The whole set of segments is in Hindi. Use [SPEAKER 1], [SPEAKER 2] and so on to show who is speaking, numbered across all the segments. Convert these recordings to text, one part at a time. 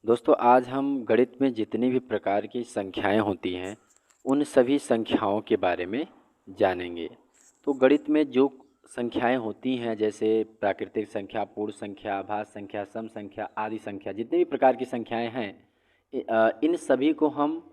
[SPEAKER 1] दोस्तों आज हम गणित में जितनी भी प्रकार की संख्याएं होती हैं उन सभी संख्याओं के बारे में जानेंगे। तो गणित में जो संख्याएं होती हैं जैसे प्राकृतिक संख्या, पूर्ण संख्या, आभाज्य संख्या, सम संख्या आदि संख्या, जितनी भी प्रकार की संख्याएं हैं इन सभी को हम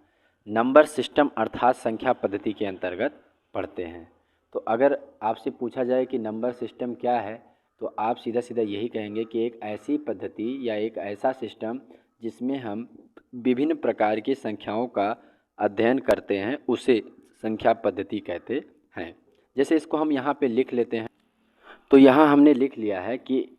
[SPEAKER 1] नंबर सिस्टम अर्थात संख्या पद्धति के अंतर्गत पढ़ते हैं। तो अगर आपसे पूछा जाए कि नंबर सिस्टम क्या है तो आप सीधा सीधा यही कहेंगे कि एक ऐसी पद्धति या एक ऐसा सिस्टम जिसमें हम विभिन्न प्रकार की संख्याओं का अध्ययन करते हैं उसे संख्या पद्धति कहते हैं। जैसे इसको हम यहाँ पे लिख लेते हैं। तो यहाँ हमने लिख लिया है कि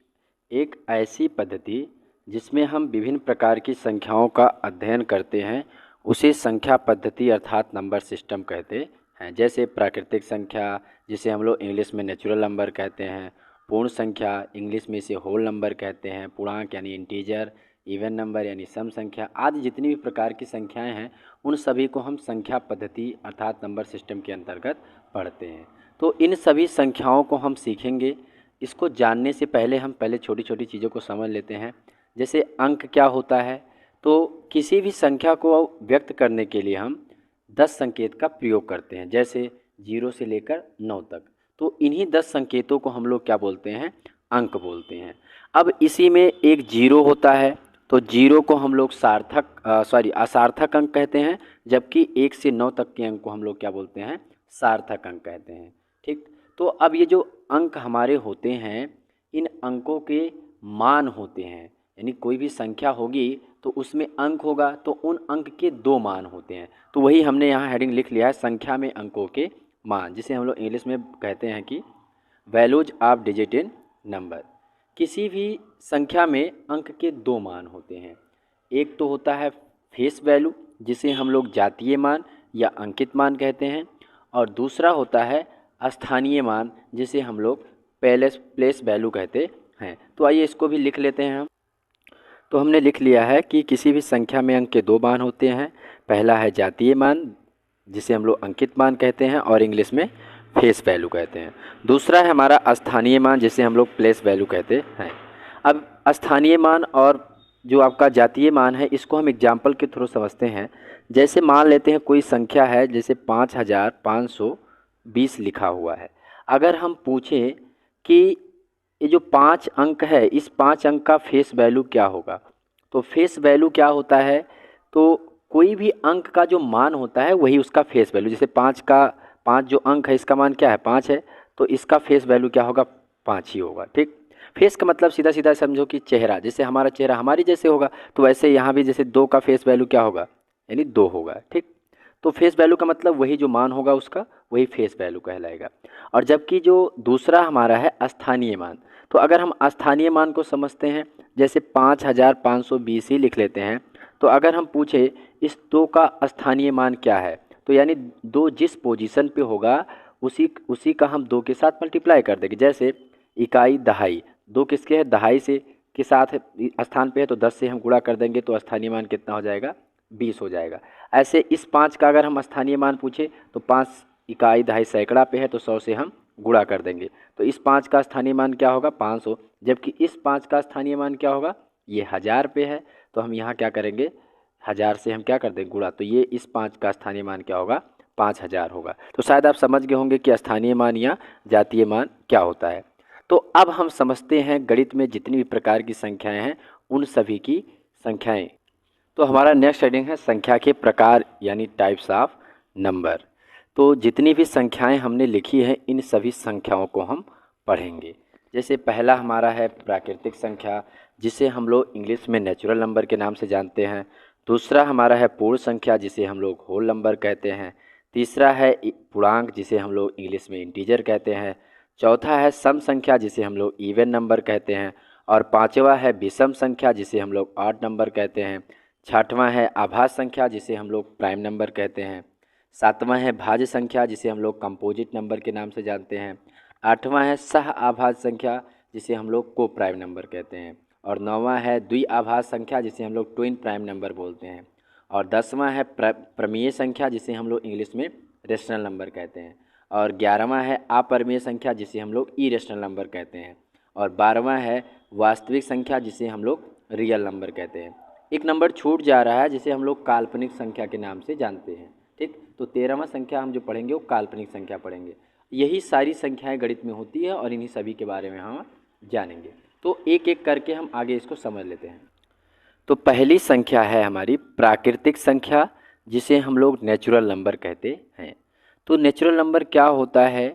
[SPEAKER 1] एक ऐसी पद्धति जिसमें हम विभिन्न प्रकार की संख्याओं का अध्ययन करते हैं उसे संख्या पद्धति अर्थात नंबर सिस्टम कहते हैं। जैसे प्राकृतिक संख्या जिसे हम लोग इंग्लिश में नेचुरल नंबर कहते हैं, पूर्ण संख्या इंग्लिश में इसे होल नंबर कहते हैं, पूर्णांक यानी इंटीजर, इवन नंबर यानी सम संख्या आदि जितनी भी प्रकार की संख्याएं हैं उन सभी को हम संख्या पद्धति अर्थात नंबर सिस्टम के अंतर्गत पढ़ते हैं। तो इन सभी संख्याओं को हम सीखेंगे। इसको जानने से पहले हम छोटी छोटी चीज़ों को समझ लेते हैं। जैसे अंक क्या होता है, तो किसी भी संख्या को व्यक्त करने के लिए हम 10 संकेत का प्रयोग करते हैं, जैसे 0 से लेकर 9 तक। तो इन्हीं 10 संकेतों को हम लोग क्या बोलते हैं, अंक बोलते हैं। अब इसी में एक 0 होता है तो 0 को हम लोग असार्थक अंक कहते हैं, जबकि 1 से 9 तक के अंक को हम लोग क्या बोलते हैं, सार्थक अंक कहते हैं। ठीक, तो अब ये जो अंक हमारे होते हैं इन अंकों के मान होते हैं, यानी कोई भी संख्या होगी तो उसमें अंक होगा तो उन अंक के दो मान होते हैं। तो वही हमने यहाँ हेडिंग लिख लिया है, संख्या में अंकों के मान, जिसे हम लोग इंग्लिश में कहते हैं कि values of digit in number. किसी भी संख्या में अंक के दो मान होते हैं। एक तो होता है फेस वैल्यू जिसे हम लोग जातीय मान या अंकित मान कहते हैं, और दूसरा होता है स्थानीय मान जिसे हम लोग प्लेस वैल्यू कहते हैं। तो आइए इसको भी लिख लेते हैं हम। तो हमने लिख लिया है कि किसी भी संख्या में अंक के दो मान होते हैं। पहला है जातीय मान जिसे हम लोग अंकित मान कहते हैं और इंग्लिश में फेस वैल्यू कहते हैं। दूसरा है हमारा स्थानीय मान जिसे हम लोग प्लेस वैल्यू कहते हैं। अब स्थानीय मान और जो आपका जातीय मान है इसको हम एग्जाम्पल के थ्रू समझते हैं। जैसे मान लेते हैं कोई संख्या है, जैसे 5520 लिखा हुआ है। अगर हम पूछें कि ये जो 5 अंक है इस 5 अंक का फेस वैल्यू क्या होगा, तो फेस वैल्यू क्या होता है, तो कोई भी अंक का जो मान होता है वही उसका फेस वैल्यू। जैसे 5 जो अंक है इसका मान क्या है, 5 है, तो इसका फेस वैल्यू क्या होगा, 5 ही होगा। ठीक, फेस का मतलब सीधा सीधा समझो कि चेहरा, जैसे हमारा चेहरा हमारी जैसे होगा तो वैसे यहाँ भी जैसे 2 का फेस वैल्यू क्या होगा, यानी 2 होगा। ठीक, तो फेस वैल्यू का मतलब वही जो मान होगा उसका वही फेस वैल्यू कहलाएगा। और जबकि जो दूसरा हमारा है स्थानीय मान, तो अगर हम स्थानीय मान को समझते हैं, जैसे 5520 ही लिख लेते हैं। तो अगर हम पूछे इस 2 का स्थानीय मान क्या है, तो यानी 2 जिस पोजीशन पे होगा उसी का हम 2 के साथ मल्टीप्लाई कर देंगे। जैसे इकाई दहाई, 2 किसके है, दहाई से के साथ स्थान पे है तो 10 से हम गुणा कर देंगे तो स्थानीय मान कितना हो जाएगा, 20 हो जाएगा। ऐसे इस 5 का अगर हम स्थानीय मान पूछे तो 5 इकाई दहाई सैकड़ा पे है तो 100 से हम गुणा कर देंगे तो इस 5 का स्थानीय मान क्या होगा, 500। जबकि इस 5 का स्थानीय मान क्या होगा, ये 1000 पे है तो हम यहाँ क्या करेंगे, 1000 से हम क्या कर देंगे गुणा, तो ये इस 5 का स्थानीय मान क्या होगा, 5000 होगा। तो शायद आप समझ गए होंगे कि स्थानीय मान या जातीय मान क्या होता है। तो अब हम समझते हैं गणित में जितनी भी प्रकार की संख्याएं हैं उन सभी की संख्याएं। तो हमारा नेक्स्ट हेडिंग है संख्या के प्रकार यानी टाइप्स ऑफ नंबर। तो जितनी भी संख्याएं हमने लिखी हैं इन सभी संख्याओं को हम पढ़ेंगे। जैसे पहला हमारा है प्राकृतिक संख्या जिसे हम लोग इंग्लिश में नेचुरल नंबर के नाम से जानते हैं। दूसरा हमारा है पूर्ण संख्या जिसे हम लोग होल नंबर कहते हैं। तीसरा है पूर्णांक जिसे हम लोग इंग्लिश में इंटीजर कहते हैं। चौथा है सम संख्या जिसे हम लोग इवन नंबर कहते हैं। और पांचवा है विषम संख्या जिसे हम लोग ऑड नंबर कहते हैं। छठवां है आभाज्य संख्या जिसे हम लोग प्राइम नंबर कहते हैं। सातवां है भाज्य संख्या जिसे हम लोग कंपोजिट नंबर के नाम से जानते हैं। आठवां है सह आभाज्य संख्या जिसे हम लोग को प्राइम नंबर कहते हैं। और नौवां है द्विआभाज्य संख्या जिसे हम लोग ट्विन प्राइम नंबर बोलते हैं। और 10वां है प्रमेय संख्या जिसे हम लोग इंग्लिश में रेशनल नंबर कहते हैं। और 11वां है अपरिमेय संख्या जिसे हम लोग इरेशनल नंबर कहते हैं। और 12वां है वास्तविक संख्या जिसे हम लोग रियल नंबर कहते हैं। एक नंबर छूट जा रहा है जिसे हम लोग काल्पनिक संख्या के नाम से जानते हैं। ठीक, तो 13वां संख्या हम जो पढ़ेंगे वो काल्पनिक संख्या पढ़ेंगे। यही सारी संख्याएं गणित में होती है और इन्हीं सभी के बारे में हम जानेंगे। तो एक एक करके हम आगे इसको समझ लेते हैं। तो पहली संख्या है हमारी प्राकृतिक संख्या, जिसे हम लोग नेचुरल नंबर कहते हैं। तो नेचुरल नंबर क्या होता है?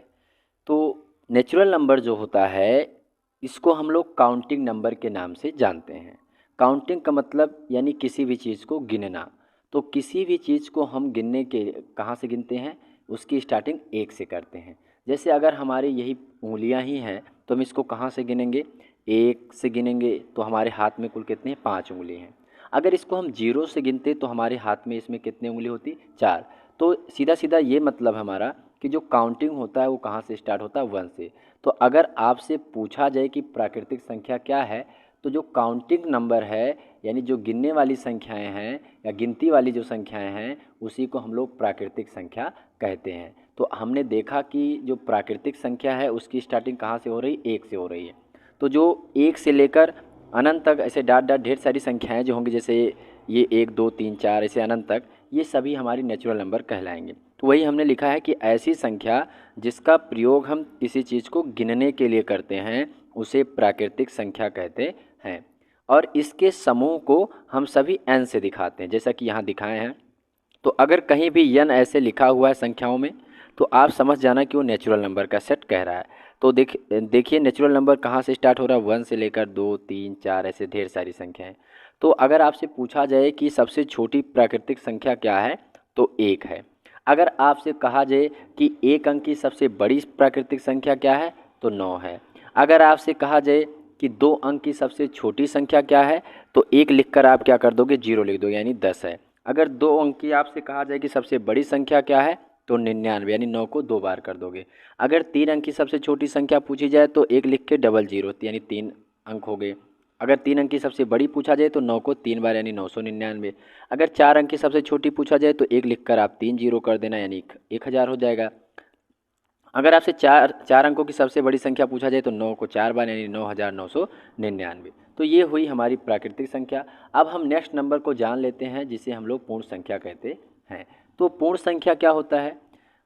[SPEAKER 1] तो नेचुरल नंबर जो होता है इसको हम लोग काउंटिंग नंबर के नाम से जानते हैं। काउंटिंग का मतलब यानी किसी भी चीज़ को गिनना। तो किसी भी चीज़ को हम गिनने के कहाँ से गिनते हैं? उसकी स्टार्टिंग एक से करते हैं। जैसे अगर हमारी यही उंगलियां ही हैं तो हम इसको कहाँ से गिनेंगे? एक से गिनेंगे। तो हमारे हाथ में कुल कितने? 5 उंगली हैं। अगर इसको हम 0 से गिनते तो हमारे हाथ में इसमें कितनी उंगली होती? 4। तो सीधा सीधा ये मतलब हमारा कि जो काउंटिंग होता है वो कहाँ से स्टार्ट होता है? 1 से। तो अगर आपसे पूछा जाए कि प्राकृतिक संख्या क्या है, तो जो काउंटिंग नंबर है यानी जो गिनने वाली संख्याएं हैं या गिनती वाली जो संख्याएं हैं उसी को हम लोग प्राकृतिक संख्या कहते हैं। तो हमने देखा कि जो प्राकृतिक संख्या है उसकी स्टार्टिंग कहाँ से हो रही? 1 से हो रही है। तो जो 1 से लेकर अनंत तक ऐसे डाट डाट ढेर सारी संख्याएं जो होंगी, जैसे ये 1 2 3 4 ऐसे अनंत तक, ये सभी हमारी नेचुरल नंबर कहलाएंगे। तो वही हमने लिखा है कि ऐसी संख्या जिसका प्रयोग हम किसी चीज़ को गिनने के लिए करते हैं उसे प्राकृतिक संख्या कहते हैं। और इसके समूह को हम सभी n से दिखाते हैं, जैसा कि यहाँ दिखाए हैं। तो अगर कहीं भी n ऐसे लिखा हुआ है संख्याओं में तो आप समझ जाना कि वो नेचुरल नंबर का सेट कह रहा है। तो देखिए नेचुरल नंबर कहाँ से स्टार्ट हो रहा है? 1 से लेकर 2 3 4 ऐसे ढेर सारी संख्याएं। तो अगर आपसे पूछा जाए कि सबसे छोटी प्राकृतिक संख्या क्या है, तो 1 है। अगर आपसे कहा जाए कि एक अंक की सबसे बड़ी प्राकृतिक संख्या क्या है, तो 9 है। अगर आपसे कहा जाए कि 2 अंक की सबसे छोटी संख्या क्या है, तो 1 लिखकर आप क्या कर दोगे? 0 लिख दो, यानी 10 है। अगर 2 अंक की आपसे कहा जाए कि सबसे बड़ी संख्या क्या है, तो 99, यानी 9 को 2 बार कर दोगे। अगर 3 अंक की सबसे छोटी संख्या पूछी जाए तो 1 लिख के डबल 0, यानी 3 अंक हो गए। अगर 3 अंक की सबसे बड़ी पूछा जाए तो 9 को 3 बार, यानी 999। अगर 4 अंक की सबसे छोटी पूछा जाए तो 1 लिखकर आप 3 0 कर देना, यानी 1000 हो जाएगा। अगर आपसे चार अंकों की सबसे बड़ी संख्या पूछा जाए तो 9 को 4 बार, यानी 9999। तो ये हुई हमारी प्राकृतिक संख्या। अब हम नेक्स्ट नंबर को जान लेते हैं जिसे हम लोग पूर्ण संख्या कहते हैं। तो पूर्ण संख्या क्या होता है?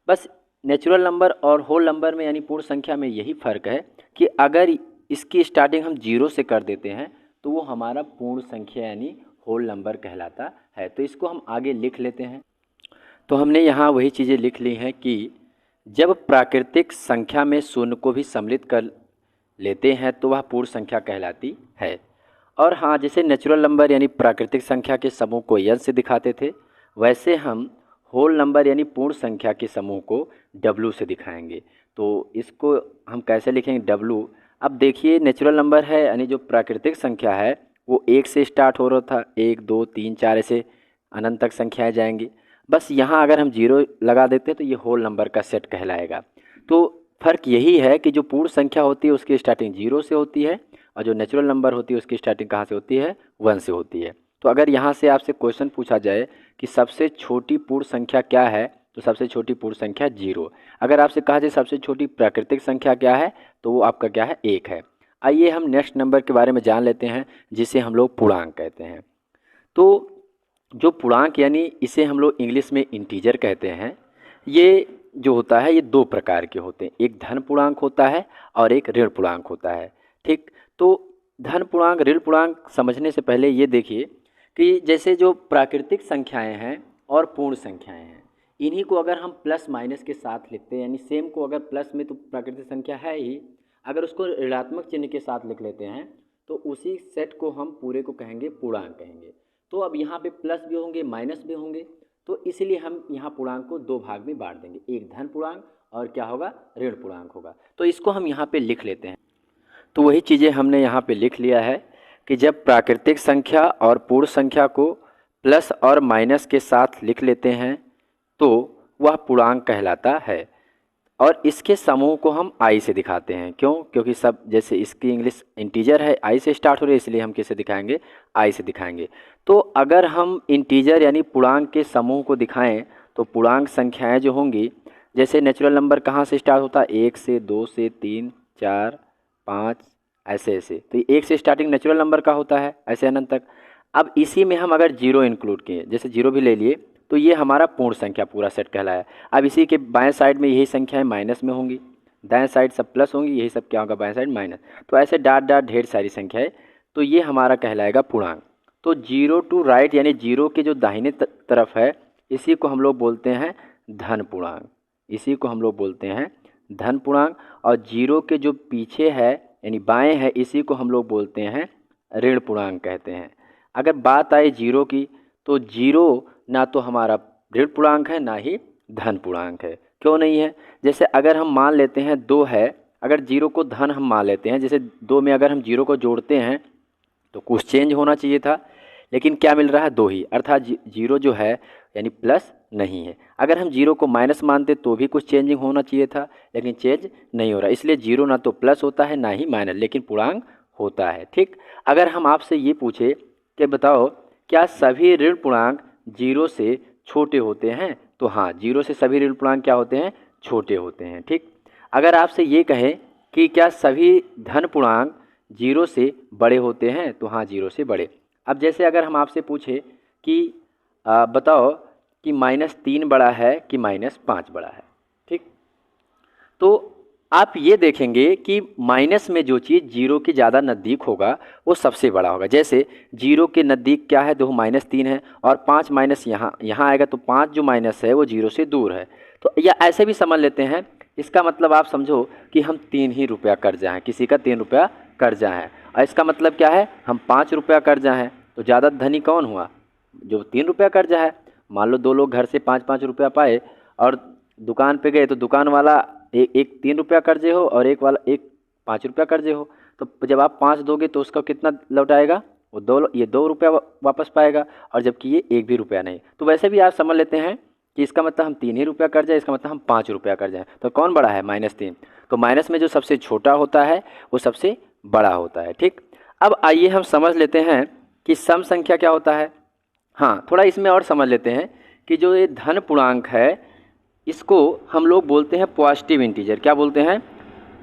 [SPEAKER 1] बस नेचुरल नंबर और होल नंबर में यानी पूर्ण संख्या में यही फ़र्क है कि अगर इसकी स्टार्टिंग हम 0 से कर देते हैं तो वो हमारा पूर्ण संख्या यानी होल नंबर कहलाता है। तो इसको हम आगे लिख लेते हैं। तो हमने यहाँ वही चीज़ें लिख ली हैं कि जब प्राकृतिक संख्या में शून्य को भी सम्मिलित कर लेते हैं तो वह पूर्ण संख्या कहलाती है। और हाँ, जैसे नेचुरल नंबर यानी प्राकृतिक संख्या के समूह को n से दिखाते थे, वैसे हम होल नंबर यानी पूर्ण संख्या के समूह को w से दिखाएंगे। तो इसको हम कैसे लिखेंगे? w। अब देखिए नेचुरल नंबर है यानी जो प्राकृतिक संख्या है वो 1 से स्टार्ट हो रहा था, 1 2 3 4 ऐसे अनंत तक संख्याएं जाएंगी। बस यहाँ अगर हम 0 लगा देते हैं तो ये होल नंबर का सेट कहलाएगा। तो फ़र्क यही है कि जो पूर्ण संख्या होती है उसकी स्टार्टिंग 0 से होती है और जो नेचुरल नंबर होती है उसकी स्टार्टिंग कहाँ से होती है? 1 से होती है। तो अगर यहाँ से आपसे क्वेश्चन पूछा जाए कि सबसे छोटी पूर्ण संख्या क्या है, तो सबसे छोटी पूर्ण संख्या 0। अगर आपसे कहा जाए सबसे छोटी प्राकृतिक संख्या क्या है, तो वो आपका क्या है? 1 है। आइए हम नेक्स्ट नंबर के बारे में जान लेते हैं जिसे हम लोग पूर्णांक कहते हैं। तो जो पूर्णांक यानी इसे हम लोग इंग्लिश में इंटीजर कहते हैं, ये जो होता है ये 2 प्रकार के होते हैं। एक धन पूर्णांक होता है और एक ऋण पूर्णांक होता है। ठीक, तो धन पूर्णांक ऋण पूर्णांक समझने से पहले ये देखिए कि जैसे जो प्राकृतिक संख्याएं हैं और पूर्ण संख्याएं हैं, इन्हीं को अगर हम प्लस माइनस के साथ लिखते हैं, यानी सेम को अगर प्लस में तो प्राकृतिक संख्या है ही, अगर उसको ऋणात्मक चिन्ह के साथ लिख लेते हैं तो उसी सेट को हम पूरे को कहेंगे पूर्णांक कहेंगे। तो अब यहाँ पे प्लस भी होंगे माइनस भी होंगे, तो इसलिए हम यहाँ पूर्णांक को 2 भाग में बांट देंगे, एक धन पूर्णांक और क्या होगा? ऋण पूर्णांक होगा। तो इसको हम यहाँ पे लिख लेते हैं। तो वही चीज़ें हमने यहाँ पे लिख लिया है कि जब प्राकृतिक संख्या और पूर्ण संख्या को प्लस और माइनस के साथ लिख लेते हैं तो वह पूर्णांक कहलाता है। और इसके समूह को हम आई से दिखाते हैं। क्यों? क्योंकि सब जैसे इसकी इंग्लिश इंटीजर है, आई से स्टार्ट हो रही है, इसलिए हम किसे दिखाएंगे? आई से दिखाएंगे। तो अगर हम इंटीजर यानी पूर्णांक के समूह को दिखाएं तो पूर्णांक संख्याएं जो होंगी, जैसे नेचुरल नंबर कहाँ से स्टार्ट होता है? 1 से 2 से 3 4 5 ऐसे ऐसे। तो 1 से स्टार्टिंग नेचुरल नंबर का होता है ऐसे अनंत तक। अब इसी में हम अगर जीरो इंक्लूड किए, जैसे जीरो भी ले लिए, तो ये हमारा पूर्ण संख्या पूरा सेट कहलाया। अब इसी के बाएं साइड में यही संख्याएं माइनस में होंगी, दाएं साइड सब प्लस होंगी, यही सब क्या होगा बाएं साइड माइनस। तो ऐसे डाट डाट ढेर सारी संख्याएं, तो ये हमारा कहलाएगा पूर्णांक। तो जीरो टू राइट यानी जीरो के जो दाहिने तरफ है, इसी को हम लोग बोलते हैं धन पूर्णांक, इसी को हम लोग बोलते हैं धन पूर्णांक। और जीरो के जो पीछे है यानी बाएं है, इसी को हम लोग बोलते हैं ऋण पूर्णांक कहते हैं। अगर बात आए जीरो की, तो जीरो ना तो हमारा ऋण पूर्णांक है ना ही धन पूर्णांक है। क्यों नहीं है? जैसे अगर हम मान लेते हैं दो है, अगर जीरो को धन हम मान लेते हैं, जैसे दो में अगर हम जीरो को जोड़ते हैं तो कुछ चेंज होना चाहिए था, लेकिन क्या मिल रहा है? दो ही, अर्थात जीरो जो है यानी प्लस नहीं है। अगर हम जीरो को माइनस मानते तो भी कुछ चेंजिंग होना चाहिए था, लेकिन चेंज नहीं हो रहा। इसलिए जीरो ना तो प्लस होता है ना ही माइनस, लेकिन पूर्णांक होता है। ठीक, अगर हम आपसे ये पूछे कि बताओ क्या सभी ऋण पूर्णांक जीरो से छोटे होते हैं, तो हाँ, जीरो से सभी ऋण पूर्णांक क्या होते हैं? छोटे होते हैं। ठीक, अगर आपसे ये कहें कि क्या सभी धन पूर्णांक जीरो से बड़े होते हैं, तो हाँ, जीरो से बड़े। अब जैसे अगर हम आपसे पूछे कि बताओ कि -3 बड़ा है कि -5 बड़ा है, ठीक, तो आप ये देखेंगे कि माइनस में जो चीज़ जीरो के ज़्यादा नज़दीक होगा वो सबसे बड़ा होगा। जैसे जीरो के नज़दीक क्या है? देखो -3 है, और 5 माइनस यहाँ आएगा, तो 5 जो माइनस है वो जीरो से दूर है। तो या ऐसे भी समझ लेते हैं, इसका मतलब आप समझो कि हम 3 ही रुपया कर्जा है, किसी का 3 रुपया कर्जा है, और इसका मतलब क्या है? हम 5 रुपया कर्जा है। तो ज़्यादा धनी कौन हुआ? जो 3 रुपया कर्जा है। मान लो दो लोग घर से 5-5 रुपया पाए और दुकान पे गए, तो दुकान वाला एक 3 रुपया कर्जे हो और एक वाला एक 5 रुपया कर्जे हो, तो जब आप 5 दोगे तो उसका कितना लौटाएगा? वो ये 2 रुपया वापस पाएगा, और जबकि ये एक भी रुपया नहीं। तो वैसे भी आप समझ लेते हैं कि इसका मतलब हम 3 ही रुपया कर्जा है, इसका मतलब हम 5 रुपया कर्जा है। तो कौन बड़ा है? -3। तो माइनस में जो सबसे छोटा होता है वो सबसे बड़ा होता है। ठीक, अब आइए हम समझ लेते हैं कि सम संख्या क्या होता है। हाँ, थोड़ा इसमें और समझ लेते हैं कि जो ये धन पूर्णांक है, इसको हम लोग बोलते हैं पॉजिटिव इंटीजर। क्या बोलते हैं?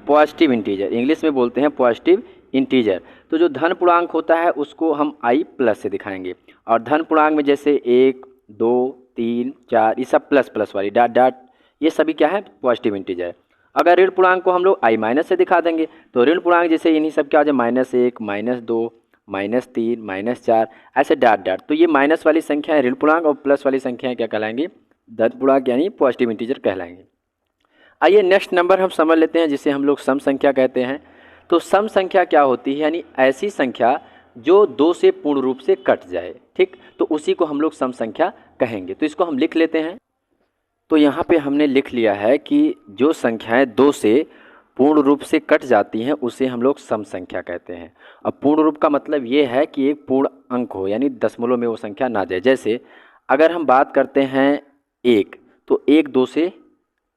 [SPEAKER 1] पॉजिटिव इंटीजर, इंग्लिश में बोलते हैं पॉजिटिव इंटीजर। तो जो धन पूर्णांक होता है उसको हम i प्लस से दिखाएंगे, और धन पूर्णांक में जैसे 1, 2, 3, 4 ये सब प्लस प्लस वाली डाट डाट, ये सभी क्या है? Positive integer. अगर ऋण पूर्णांक को हम लोग i माइनस से दिखा देंगे, तो ऋण पूर्णांक जैसे इन्हीं सब क्या हो जाए? -1, -2, -3, -4, ऐसे डाट डाट। तो ये माइनस वाली संख्या है ऋण पूर्णांक, और प्लस वाली संख्याएं क्या कहलाएंगी? धन पूर्णांक यानी पॉजिटिव इंटीजर कहलाएंगे। आइए नेक्स्ट नंबर हम समझ लेते हैं, जिसे हम लोग सम संख्या कहते हैं। तो सम संख्या क्या होती है? यानी ऐसी संख्या जो 2 से पूर्ण रूप से कट जाए। ठीक, तो उसी को हम लोग सम संख्या कहेंगे। तो इसको हम लिख लेते हैं। तो यहाँ पे हमने लिख लिया है कि जो संख्याएं 2 से पूर्ण रूप से कट जाती हैं उसे हम लोग सम संख्या कहते हैं। अब पूर्ण रूप का मतलब ये है कि एक पूर्ण अंक हो, यानी दशमलव में वो संख्या ना जाए। जैसे अगर हम बात करते हैं 1, तो 1 2 से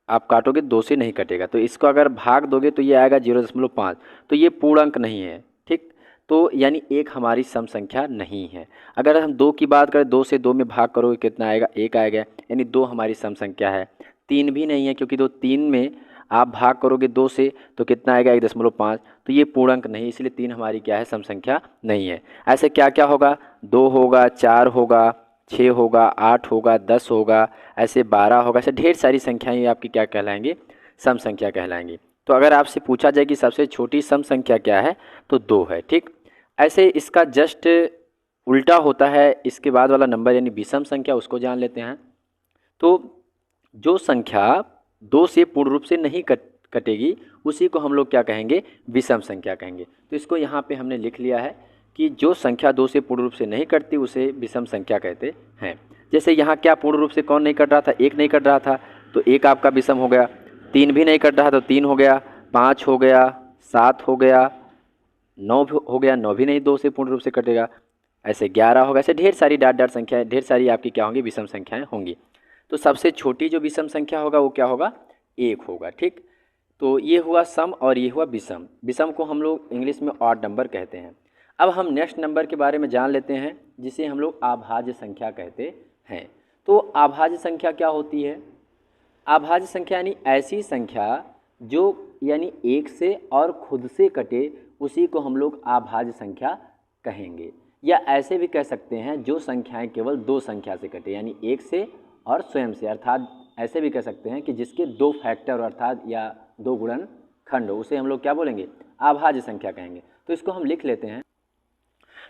[SPEAKER 1] आप काटोगे, 2 से नहीं कटेगा, तो इसको अगर भाग दोगे तो ये आएगा 0.5, तो ये पूर्ण अंक नहीं है। ठीक, तो यानी 1 हमारी सम संख्या नहीं है। अगर हम 2 की बात करें, 2 से 2 में भाग करोगे कितना आएगा? 1 आएगा, यानी 2 हमारी सम संख्या है। 3 भी नहीं है, क्योंकि 3 में आप भाग करोगे 2 से तो कितना आएगा? 1.5, तो ये पूर्ण अंक नहीं, इसलिए 3 हमारी क्या है? सम संख्या नहीं है। ऐसे क्या क्या होगा? 2 होगा, 4 होगा, 6 होगा, 8 होगा, 10 होगा, ऐसे 12 होगा, ऐसे ढेर सारी संख्याएं आपकी क्या कहलाएंगी? सम संख्या कहलाएंगी। तो अगर आपसे पूछा जाए कि सबसे छोटी सम संख्या क्या है, तो 2 है। ठीक, ऐसे इसका जस्ट उल्टा होता है इसके बाद वाला नंबर, यानी विषम संख्या, उसको जान लेते हैं। तो जो संख्या 2 से पूर्ण रूप से नहीं कटेगी उसी को हम लोग क्या कहेंगे? विषम संख्या कहेंगे। तो इसको यहाँ पे हमने लिख लिया है कि जो संख्या 2 से पूर्ण रूप से नहीं कटती उसे विषम संख्या कहते हैं। जैसे यहाँ क्या पूर्ण रूप से कौन नहीं कट रहा था? 1 नहीं कट रहा था, तो 1 आपका विषम हो गया। 3 भी नहीं कट रहा, तो 3 हो गया। 5 हो गया, 7 हो गया, 9 हो गया, 9 भी नहीं 2 से पूर्ण रूप से कटेगा। ऐसे 11 होगा, ऐसे ढेर सारी डाट डाट संख्याएं, ढेर सारी आपकी क्या होंगी? विषम संख्याएं होंगी। तो सबसे छोटी जो विषम संख्या होगा वो क्या होगा? 1 होगा। ठीक, तो ये हुआ सम और ये हुआ विषम। विषम को हम लोग इंग्लिश में ऑड नंबर कहते हैं। अब हम नेक्स्ट नंबर के बारे में जान लेते हैं, जिसे हम लोग अभाज्य संख्या कहते हैं। तो अभाज्य संख्या क्या होती है? अभाज्य संख्या यानी ऐसी संख्या जो यानी 1 से और खुद से कटे, उसी को हम लोग अभाज्य संख्या कहेंगे। या ऐसे भी कह सकते हैं जो संख्याएं केवल दो संख्या से कटे, यानी एक से और स्वयं से, अर्थात ऐसे भी कह सकते हैं कि जिसके दो फैक्टर अर्थात या दो गुणनखंड हो, उसे हम लोग क्या बोलेंगे, अभाज्य संख्या कहेंगे। तो इसको हम लिख लेते हैं।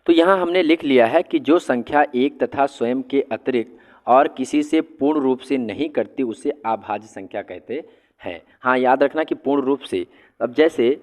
[SPEAKER 1] तो यहाँ हमने लिख लिया है कि जो संख्या एक तथा स्वयं के अतिरिक्त और किसी से पूर्ण रूप से नहीं कटती उसे अभाज्य संख्या कहते हैं। हाँ, याद रखना कि पूर्ण रूप से। अब जैसे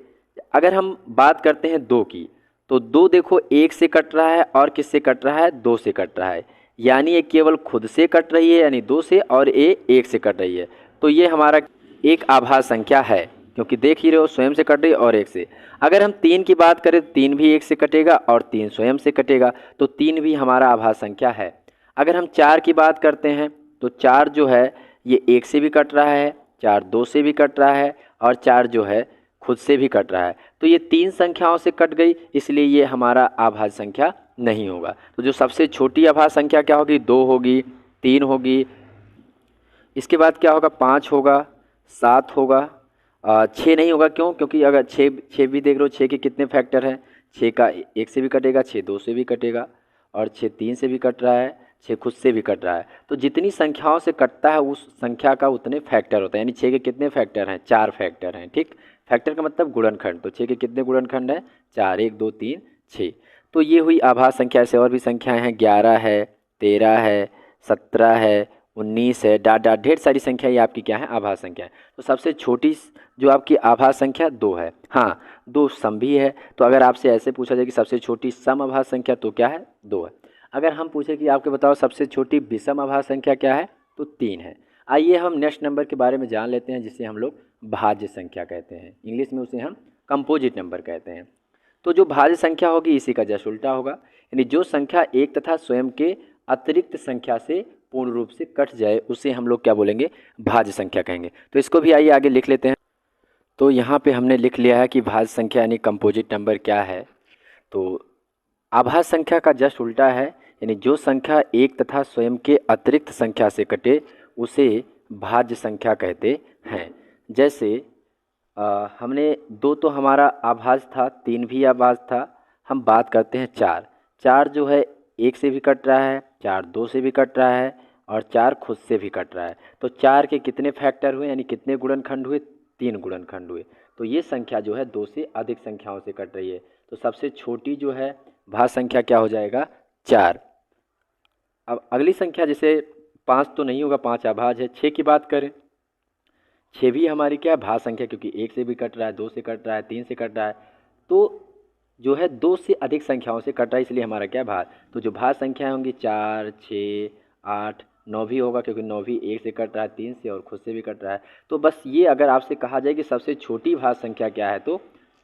[SPEAKER 1] अगर हम बात करते हैं दो की, तो दो देखो एक से कट रहा है और किससे कट रहा है, दो से कट रहा है, यानी ये केवल खुद से कट रही है यानी दो से, और ये एक से कट रही है। तो ये हमारा एक अभाज्य संख्या है, क्योंकि देख ही रहे हो स्वयं से कट रही है और एक से। अगर हम तीन की बात करें तो तीन भी एक से कटेगा और तीन स्वयं से कटेगा, तो तीन भी हमारा अभाज्य संख्या है। अगर हम चार की बात करते हैं तो चार जो है ये एक से भी कट रहा है, चार दो से भी कट रहा है, और चार जो है खुद से भी कट रहा है। तो ये तीन संख्याओं से कट गई, इसलिए ये हमारा अभाज्य संख्या नहीं होगा। तो जो सबसे छोटी अभाज्य संख्या क्या होगी, दो होगी, तीन होगी, इसके बाद क्या होगा, पाँच होगा, सात होगा, छः नहीं होगा। क्यों? क्योंकि अगर छः भी देख रहे हो, छः के कितने फैक्टर हैं, छः का एक से भी कटेगा, छः दो से भी कटेगा, और छः तीन से भी कट रहा है, छः खुद से भी कट रहा है। तो जितनी संख्याओं से कटता है उस संख्या का उतने फैक्टर होता है, यानी छः के कितने फैक्टर हैं, चार फैक्टर हैं। ठीक, फैक्टर का मतलब गुणनखंड। तो छः के कितने गुणनखंड हैं, चार, एक दो तीन छः। तो ये हुई अभाज्य संख्या। ऐसे और भी संख्याएँ हैं, 11 है, 13 है, 17 है, 19 है, डाट डाट ढेर सारी संख्या ये आपकी क्या है, अभाज्य संख्या है। तो सबसे छोटी जो आपकी अभाज्य संख्या दो है। हाँ, दो सम भी है। तो अगर आपसे ऐसे पूछा जाए कि सबसे छोटी सम अभाज्य संख्या, तो क्या है, दो है। अगर हम पूछे कि आपके बताओ सबसे छोटी विषम अभाज्य संख्या क्या है, तो तीन है। आइए हम नेक्स्ट नंबर के बारे में जान लेते हैं, जिसे हम लोग भाज्य संख्या कहते हैं। इंग्लिश में उसे हम कंपोजिट नंबर कहते हैं। तो जो भाज्य संख्या होगी इसी का जस्ट उल्टा होगा, यानी जो संख्या एक तथा स्वयं के अतिरिक्त संख्या से पूर्ण रूप से कट जाए उसे हम लोग क्या बोलेंगे, भाज्य संख्या कहेंगे। तो इसको भी आइए आगे लिख लेते हैं। तो यहाँ पे हमने लिख लिया है कि भाज्य संख्या यानी कंपोजिट नंबर क्या है। तो अभाज्य संख्या का जस्ट उल्टा है, यानी जो संख्या एक तथा स्वयं के अतिरिक्त संख्या से कटे उसे भाज्य संख्या कहते हैं। जैसे हमने दो तो हमारा अभाज्य था, तीन भी अभाज्य था। हम बात करते हैं चार। चार जो है एक से भी कट रहा है, चार दो से भी कट रहा है, और चार खुद से भी कट रहा है। तो चार के कितने फैक्टर हुए, यानी कितने गुणनखंड हुए, तीन गुणनखंड हुए। तो ये संख्या जो है दो से अधिक संख्याओं से कट रही है। तो सबसे छोटी जो है भाज्य संख्या क्या हो जाएगा, चार। अब अगली संख्या जैसे पाँच तो नहीं होगा, पाँच अभाज्य है। छः की बात करें, छः भी हमारी क्या है, भाज्य संख्या, क्योंकि एक से भी कट रहा है, दो से कट रहा है, तीन से कट रहा है। तो जो है दो से अधिक संख्याओं से कट रहा है, इसलिए हमारा क्या है, भाज्य। तो जो भाज्य संख्याएं होंगी चार, छः, आठ, नौ भी होगा, क्योंकि नौ भी एक से कट रहा है, तीन से, और खुद से भी कट रहा है। तो बस ये अगर आपसे कहा जाए कि सबसे छोटी भाज्य संख्या क्या है, तो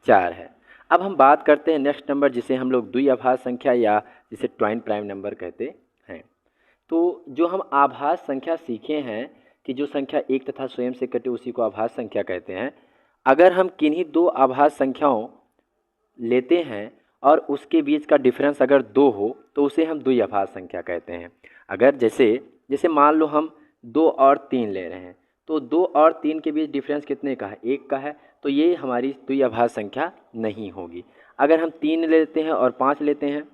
[SPEAKER 1] चार है। अब हम बात करते हैं नेक्स्ट नंबर, जिसे हम लोग द्विअभाज्य संख्या या जिसे ट्वाइन प्राइम नंबर कहते हैं। तो जो हम अभाज्य संख्या सीखे हैं कि जो संख्या एक तथा स्वयं से कटे उसी को अभाज्य संख्या कहते हैं। अगर हम किन्हीं दो अभाज्य संख्याओं लेते हैं और उसके बीच का डिफरेंस अगर दो हो तो उसे हम द्विअभाज्य संख्या कहते हैं। अगर जैसे मान लो हम दो और तीन ले रहे हैं, तो दो और तीन के बीच डिफरेंस कितने का है, एक का है, तो ये हमारी द्विअभाज्य संख्या नहीं होगी। अगर हम तीन लेते हैं और पाँच लेते हैं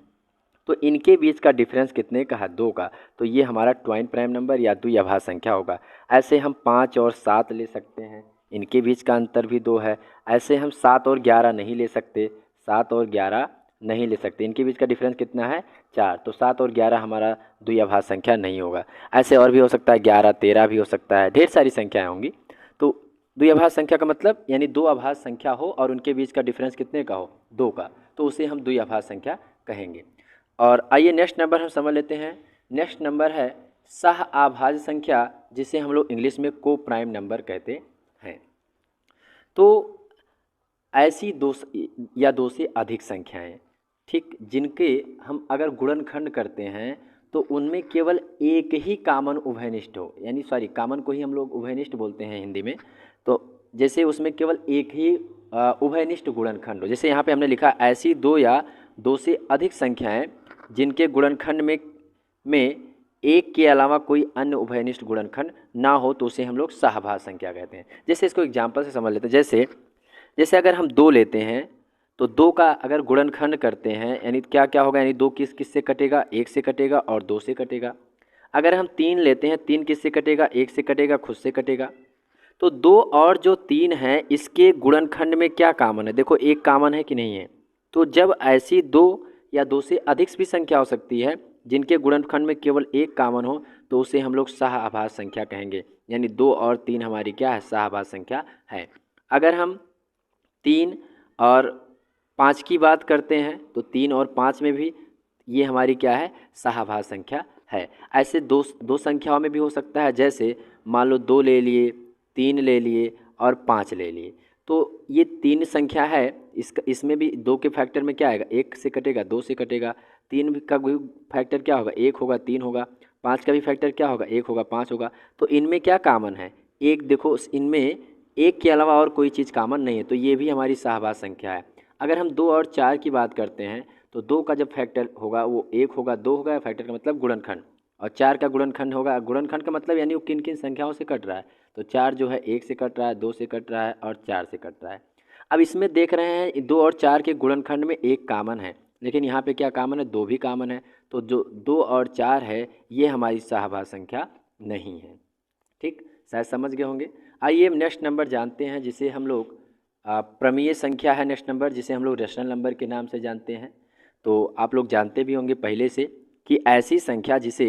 [SPEAKER 1] तो इनके बीच का डिफरेंस कितने का है, दो का, तो ये हमारा ट्वाइन प्राइम नंबर या द्विअभाज्य संख्या होगा। ऐसे हम पाँच और सात ले सकते हैं, इनके बीच का अंतर भी दो है। ऐसे हम सात और 11 नहीं ले सकते, सात और 11 नहीं ले सकते, इनके बीच का डिफरेंस कितना है, चार। तो सात और 11 हमारा द्विअभाज्य संख्या नहीं होगा। ऐसे और भी हो सकता है, 11, 13 भी हो सकता है, ढेर सारी संख्याएँ होंगी। तो द्विअभाज्य संख्या का मतलब यानी दो अभाज्य संख्या हो और उनके बीच का डिफरेंस कितने का हो, दो का, तो उसे हम द्विअभाज्य संख्या कहेंगे। और आइए नेक्स्ट नंबर हम समझ लेते हैं। नेक्स्ट नंबर है सह अभाज्य संख्या, जिसे हम लोग इंग्लिश में को प्राइम नंबर कहते हैं। तो ऐसी दो या दो से अधिक संख्याएं, ठीक, जिनके हम अगर गुणनखंड करते हैं तो उनमें केवल एक ही कामन उभयनिष्ठ हो, यानी कामन को ही हम लोग उभयनिष्ठ बोलते हैं हिंदी में। तो जैसे उसमें केवल एक ही उभयनिष्ठ गुणनखंड हो। जैसे यहाँ पे हमने लिखा ऐसी दो या दो से अधिक संख्याएं जिनके गुणनखंड में एक के अलावा कोई अन्य उभयनिष्ठ गुणनखंड ना हो, तो उसे हम लोग सहभाज्य संख्या कहते हैं। जैसे इसको एग्जाम्पल से समझ लेते हैं। जैसे अगर हम दो लेते हैं तो 2 का अगर गुणनखंड करते हैं यानी क्या क्या होगा, यानी 2 किस किस से कटेगा, 1 से कटेगा और 2 से कटेगा। अगर हम 3 लेते हैं, 3 किस से कटेगा, 1 से कटेगा, खुद से कटेगा। तो 2 और जो 3 है इसके गुणनखंड में क्या कॉमन है, देखो एक कॉमन है कि नहीं है। तो जब ऐसी 2 या 2 से अधिक भी संख्या हो सकती है जिनके गुणनखंड में केवल एक कॉमन हो, तो उसे हम लोग सह संख्या कहेंगे। यानी 2 और 3 हमारी क्या है, सह संख्या है। अगर हम 3 और 5 की बात करते हैं तो 3 और 5 में भी ये हमारी क्या है, सहाभाज्य संख्या है। ऐसे दो संख्याओं में भी हो सकता है, जैसे मान लो 2 ले लिए, 3 ले लिए और 5 ले लिए। तो ये 3 संख्या है, इसमें भी 2 के फैक्टर में क्या आएगा, 1 से कटेगा, 2 से कटेगा। 3 का भी फैक्टर क्या होगा, 1 होगा, 3 होगा। 5 का भी फैक्टर क्या होगा, 1 होगा, 5 होगा। तो इनमें क्या कॉमन है, एक देखो इनमें एक के अलावा और कोई चीज़ कॉमन नहीं है, तो ये भी हमारी सहभाज्य संख्या है। अगर हम 2 और 4 की बात करते हैं तो 2 का जब फैक्टर होगा वो 1 होगा, 2 होगा, फैक्टर का मतलब गुणनखंड, और 4 का गुणनखंड होगा। गुणनखंड का मतलब यानी वो किन किन संख्याओं से कट रहा है, तो 4 जो है 1 से कट रहा है, 2 से कट रहा है और 4 से कट रहा है। अब इसमें देख रहे हैं 2 और 4 के गुणनखंड में एक कॉमन है, लेकिन यहाँ पे क्या कॉमन है, 2 भी कॉमन है। तो जो 2 और 4 है ये हमारी सहभाज्य संख्या नहीं है। ठीक, शायद समझ गए होंगे। आइए नेक्स्ट नंबर जानते हैं, जिसे हम लोग प्रमेय संख्या है। नेक्स्ट नंबर जिसे हम लोग रेशनल नंबर के नाम से जानते हैं। तो आप लोग जानते भी होंगे पहले से कि ऐसी संख्या जिसे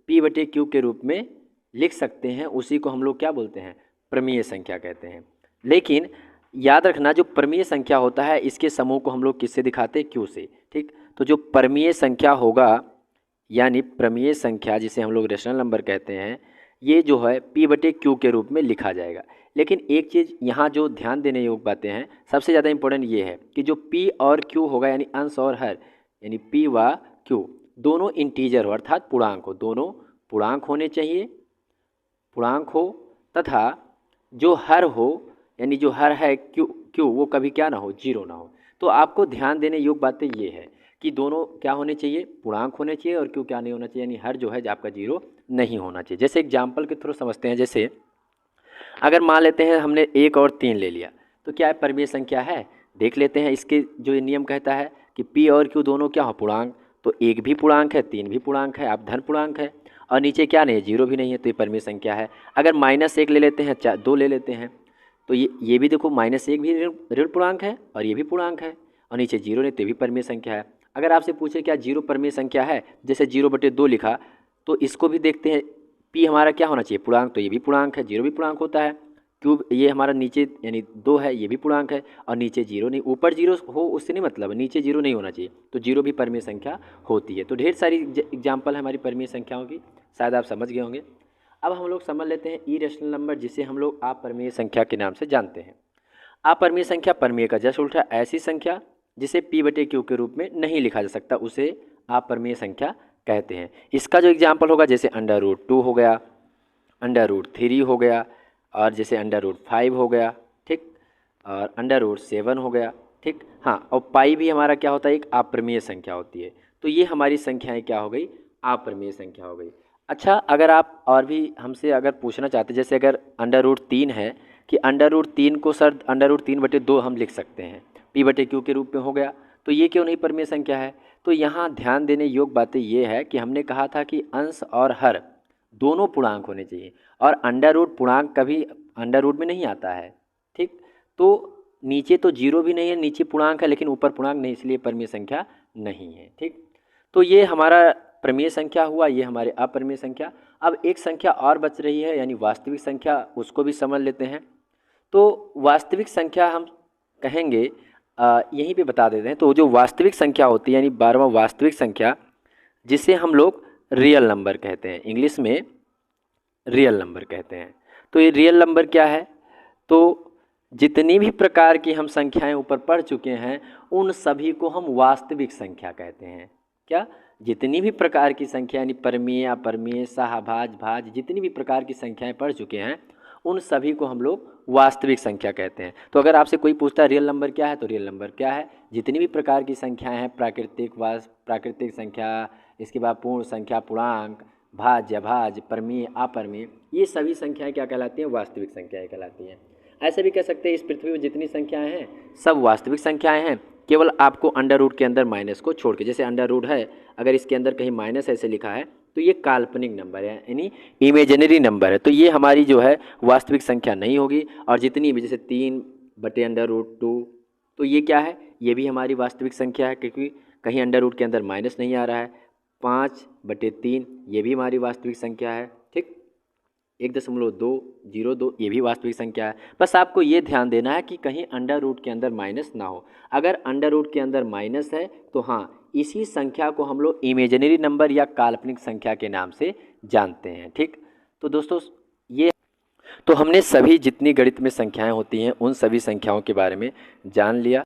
[SPEAKER 1] P/Q के रूप में लिख सकते हैं उसी को हम लोग क्या बोलते हैं, प्रमेय संख्या कहते हैं। लेकिन याद रखना, जो प्रमेय संख्या होता है इसके समूह को हम लोग किससे दिखाते हैं, Q से। ठीक, तो जो प्रमेय संख्या होगा यानी प्रमेय संख्या जिसे हम लोग रेशनल नंबर कहते हैं, ये जो है P/Q के रूप में लिखा जाएगा। लेकिन एक चीज़ यहाँ जो ध्यान देने योग्य बातें हैं, सबसे ज़्यादा इंपॉर्टेंट ये है कि जो P और Q होगा यानी अंश और हर, यानी P व Q दोनों इंटीजर हो अर्थात पूर्णांक हो, दोनों पूर्णांक होने चाहिए, पूर्णांक हो, तथा जो हर हो यानी जो हर है Q वो कभी क्या ना हो, जीरो ना हो। तो आपको ध्यान देने योग्य बातें ये है कि दोनों क्या होने चाहिए, पूर्णांक होने चाहिए, और Q क्या नहीं होना चाहिए, यानी हर जो है आपका जीरो नहीं होना चाहिए। जैसे एग्जाम्पल के थ्रू समझते हैं, जैसे अगर मान लेते हैं हमने 1 और 3 ले लिया तो क्या है, परमीय संख्या है। देख लेते हैं इसके जो नियम कहता है कि P और Q दोनों क्या हो, पूर्णांक। तो 1 भी पूर्णांक है, 3 भी पूर्णांक है, आप धन पूर्णांक है, और नीचे क्या नहीं है, जीरो भी नहीं है, तो ये परमीय संख्या है। अगर -1 ले लेते हैं, 2 ले लेते हैं, तो ये भी देखो -1 भी ऋण पूर्णांक है और ये भी पूर्णांक है, और नीचे जीरो नहीं, तो ये भी परमीय संख्या है। अगर आपसे पूछे क्या जीरो परमीय संख्या है, जैसे 0/2 लिखा, तो इसको भी देखते हैं, P हमारा क्या होना चाहिए, पूर्णांक, तो ये भी पूर्णांक है, जीरो भी पूर्णांक होता है। क्यूब ये हमारा नीचे यानी 2 है, ये भी पूर्णांक है, और नीचे जीरो नहीं, ऊपर जीरो हो उससे नहीं मतलब, नीचे जीरो नहीं होना चाहिए, तो जीरो भी परमीय संख्या होती है। तो ढेर सारी एग्जाम्पल है हमारी परमीय संख्याओं की, शायद आप समझ गए होंगे। अब हम लोग समझ लेते हैं इरेशनल नंबर, जिसे हम लोग अपरमेय संख्या के नाम से जानते हैं। अपरमेय संख्या परमेय का जस्ट उल्टा, ऐसी संख्या जिसे P/Q के रूप में नहीं लिखा जा सकता उसे अपरमेय संख्या कहते हैं। इसका जो एग्जाम्पल होगा, जैसे √2 हो गया, √3 हो गया, और जैसे √5 हो गया, ठीक, और √7 हो गया, ठीक। हाँ, और पाई भी हमारा क्या होता है, एक अपरमेय संख्या होती है। तो ये हमारी संख्याएं क्या हो गई, अपरमेय संख्या हो गई। अच्छा, अगर आप और भी हमसे अगर पूछना चाहते हैं, जैसे अगर √3 है कि √3 को सर √3/2 हम लिख सकते हैं, P/Q के रूप में हो गया, तो ये क्यों नहीं परमेय संख्या है। तो यहाँ ध्यान देने योग्य बातें ये है कि हमने कहा था कि अंश और हर दोनों पूर्णांक होने चाहिए, और अंडर पूर्णांक कभी अंडर में नहीं आता है, ठीक। तो नीचे तो जीरो भी नहीं है, नीचे पूर्णांक है लेकिन ऊपर पूर्णांक नहीं, इसलिए परमेय संख्या नहीं है, ठीक। तो ये हमारा प्रमेय संख्या हुआ, ये हमारे अपरमेय संख्या। अब एक संख्या और बच रही है यानी वास्तविक संख्या, उसको भी समझ लेते हैं। तो वास्तविक संख्या हम कहेंगे यहीं पे बता देते हैं। तो जो वास्तविक संख्या होती है यानी 12वां वास्तविक संख्या, जिसे हम लोग रियल नंबर कहते हैं, इंग्लिश में रियल नंबर कहते हैं। तो ये रियल नंबर क्या है, तो जितनी भी प्रकार की हम संख्याएं ऊपर पढ़ चुके हैं उन सभी को हम वास्तविक संख्या कहते हैं। क्या, जितनी भी प्रकार की संख्या यानी परमेय, अपरमेय, सहभाज्य, भाज्य, जितनी भी प्रकार की संख्याएं पढ़ चुके हैं उन सभी को हम लोग वास्तविक संख्या कहते हैं। तो अगर आपसे कोई पूछता है रियल नंबर क्या है, तो रियल नंबर क्या है, जितनी भी प्रकार की संख्याएं हैं, प्राकृतिक संख्या, इसके बाद पूर्ण संख्या, पूर्णांक, भाज्य, अभाज्य, परमेय, अपरमेय, ये सभी संख्याएं क्या कहलाती हैं, वास्तविक संख्याएं कहलाती हैं। ऐसे भी कह सकते हैं इस पृथ्वी में जितनी संख्याएं हैं सब वास्तविक संख्याएं हैं, केवल आपको अंडर रूट के अंदर माइनस को छोड़ के, जैसे अंडर रूट है, अगर इसके अंदर कहीं माइनस ऐसे लिखा है तो ये काल्पनिक नंबर है, यानी इमेजिनरी नंबर है, तो ये हमारी जो है वास्तविक संख्या नहीं होगी। और जितनी भी, जैसे 3/√2, तो ये क्या है, ये भी हमारी वास्तविक संख्या है, क्योंकि कहीं अंडर रूट के अंदर माइनस नहीं आ रहा है। 5/3 ये भी हमारी वास्तविक संख्या है, ठीक। 1.202 ये भी वास्तविक संख्या है। बस आपको ये ध्यान देना है कि कहीं अंडर रूट के अंदर माइनस ना हो। अगर अंडर रूट के अंदर माइनस है तो हाँ, इसी संख्या को हम लोग इमेजिनरी नंबर या काल्पनिक संख्या के नाम से जानते हैं, ठीक। तो दोस्तों, ये तो हमने सभी जितनी गणित में संख्याएं होती हैं उन सभी संख्याओं के बारे में जान लिया।